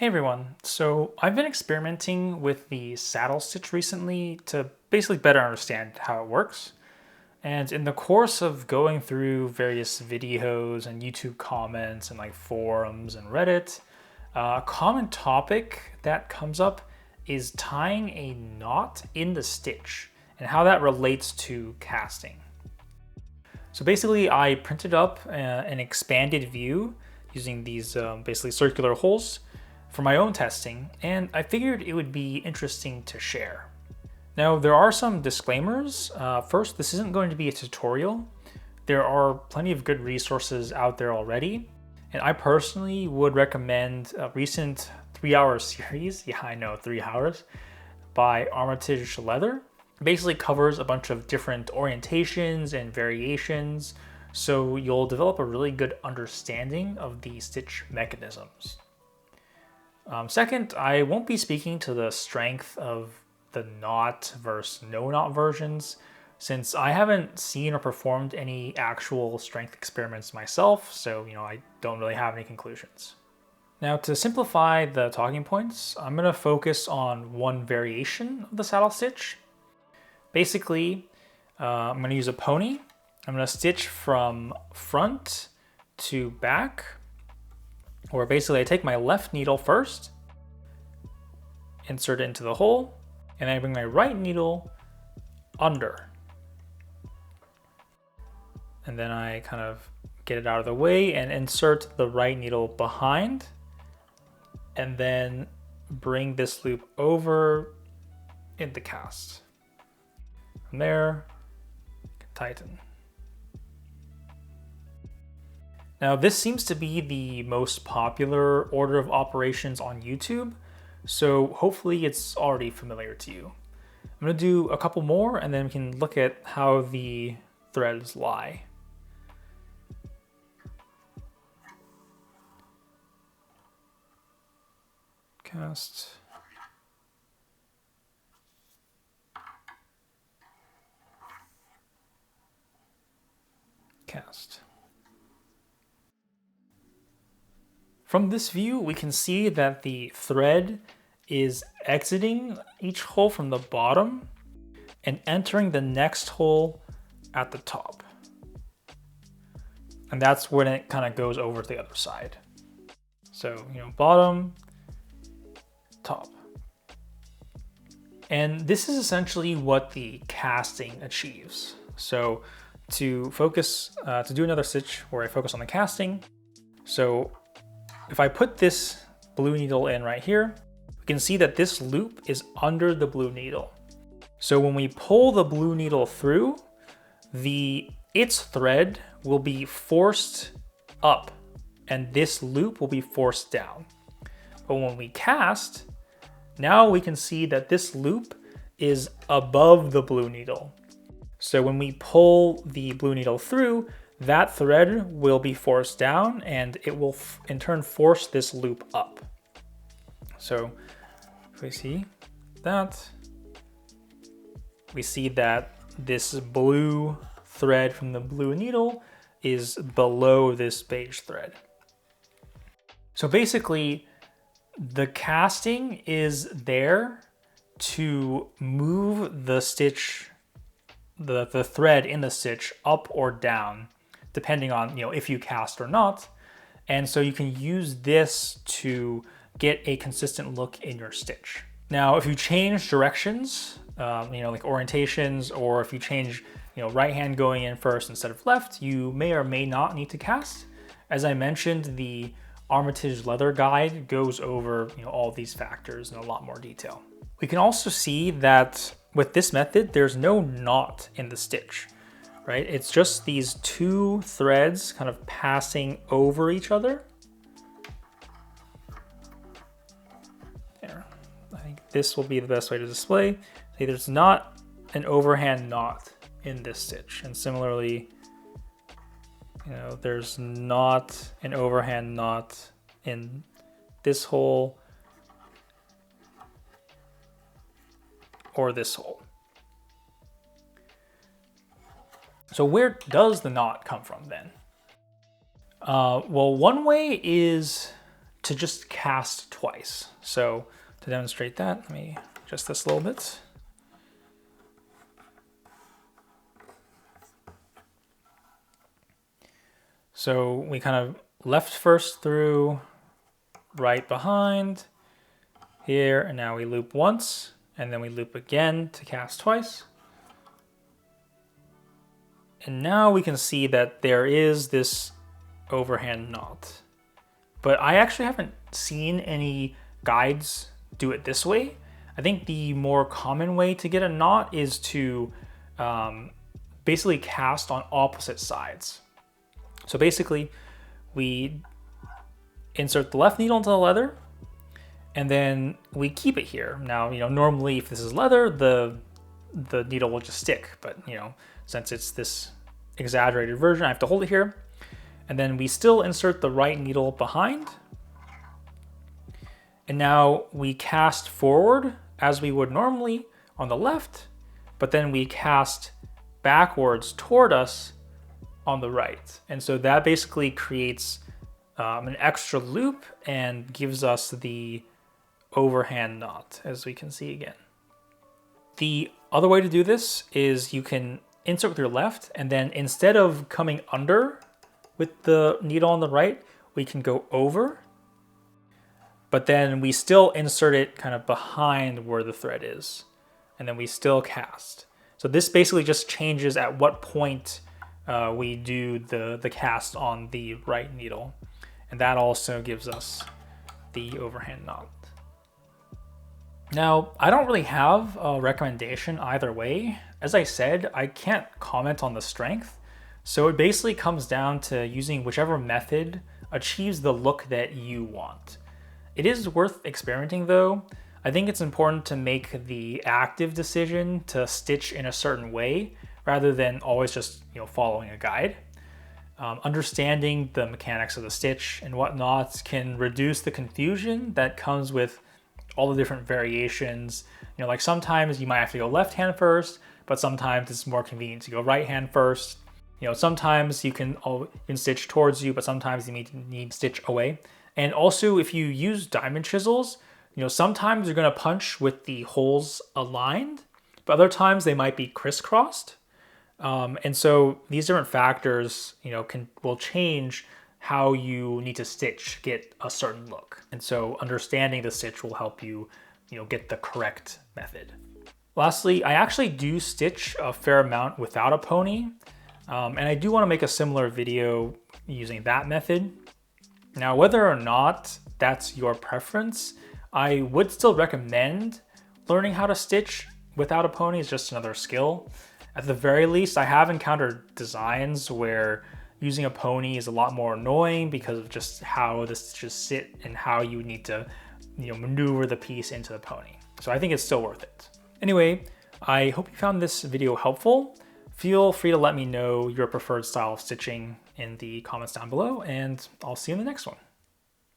Hey everyone, so I've been experimenting with the saddle stitch recently to basically better understand how it works. And in the course of going through various videos and YouTube comments and like forums and Reddit, a common topic that comes up is tying a knot in the stitch and how that relates to casting. So basically I printed up an expanded view using these basically circular holes for my own testing, and I figured it would be interesting to share. Now, there are some disclaimers. First, this isn't going to be a tutorial. There are plenty of good resources out there already, and I personally would recommend a recent 3-hour series, yeah, I know, 3 hours, by Armitage Leather. It basically covers a bunch of different orientations and variations, so you'll develop a really good understanding of the stitch mechanisms. Second, I won't be speaking to the strength of the knot versus no knot versions, since I haven't seen or performed any actual strength experiments myself, so I don't really have any conclusions. Now, to simplify the talking points, I'm going to focus on one variation of the saddle stitch. Basically, I'm going to use a pony. I'm going to stitch from front to back, where basically I take my left needle first, insert it into the hole, and I bring my right needle under. And then I kind of get it out of the way and insert the right needle behind, and then bring this loop over in the cast. From there, tighten. Now, this seems to be the most popular order of operations on YouTube, so hopefully it's already familiar to you. I'm going to do a couple more and then we can look at how the threads lie. Cast. Cast. From this view, we can see that the thread is exiting each hole from the bottom and entering the next hole at the top. And that's when it kind of goes over to the other side. So, bottom, top. And this is essentially what the casting achieves. So to focus, to do another stitch where I focus on the casting, so if I put this blue needle in right here, we can see that this loop is under the blue needle. So when we pull the blue needle through, its thread will be forced up and this loop will be forced down. But when we cast, now we can see that this loop is above the blue needle. So when we pull the blue needle through, that thread will be forced down and it will in turn force this loop up. So if we see that, we see that this blue thread from the blue needle is below this beige thread. So basically, the casting is there to move the stitch, the thread in the stitch up or down, depending on if you cast or not. And so you can use this to get a consistent look in your stitch. Now, if you change directions, like orientations, or if you change right hand going in first instead of left, you may or may not need to cast. As I mentioned, the Armitage Leather guide goes over all these factors in a lot more detail. We can also see that with this method, there's no knot in the stitch, right? It's just these two threads kind of passing over each other. There. I think this will be the best way to display. See, there's not an overhand knot in this stitch. And similarly, there's not an overhand knot in this hole or this hole. So where does the knot come from then? Well, one way is to just cast twice. So to demonstrate that, let me adjust this a little bit. So we kind of left first through, right behind, here, and now we loop once, and then we loop again to cast twice. And now we can see that there is this overhand knot. But I actually haven't seen any guides do it this way. I think the more common way to get a knot is to basically cast on opposite sides. So basically, we insert the left needle into the leather, and then we keep it here. Now, normally if this is leather, the needle will just stick, but since it's this exaggerated version, I have to hold it here. And then we still insert the right needle behind. And now we cast forward as we would normally on the left, but then we cast backwards toward us on the right. And so that basically creates an extra loop and gives us the overhand knot, as we can see again. The other way to do this is you can insert with your left, and then instead of coming under with the needle on the right, we can go over, but then we still insert it kind of behind where the thread is, and then we still cast. So this basically just changes at what point we do the cast on the right needle, and that also gives us the overhand knot. Now, I don't really have a recommendation either way. As I said, I can't comment on the strength, so it basically comes down to using whichever method achieves the look that you want. It is worth experimenting though. I think it's important to make the active decision to stitch in a certain way rather than always just following a guide. Understanding the mechanics of the stitch and whatnot can reduce the confusion that comes with all the different variations. Like sometimes you might have to go left hand first, but sometimes it's more convenient to go right hand first. Sometimes you can stitch towards you, but sometimes you need to stitch away. And also if you use diamond chisels, sometimes you're gonna punch with the holes aligned, but other times they might be crisscrossed. And so these different factors, will change how you need to stitch, get a certain look. And so understanding the stitch will help you, get the correct method. Lastly, I actually do stitch a fair amount without a pony. And I do want to make a similar video using that method. Now, whether or not that's your preference, I would still recommend learning how to stitch without a pony. It's just another skill. At the very least, I have encountered designs where using a pony is a lot more annoying because of just how the stitches sit and how you need to, maneuver the piece into the pony. So I think it's still worth it. Anyway, I hope you found this video helpful. Feel free to let me know your preferred style of stitching in the comments down below, and I'll see you in the next one.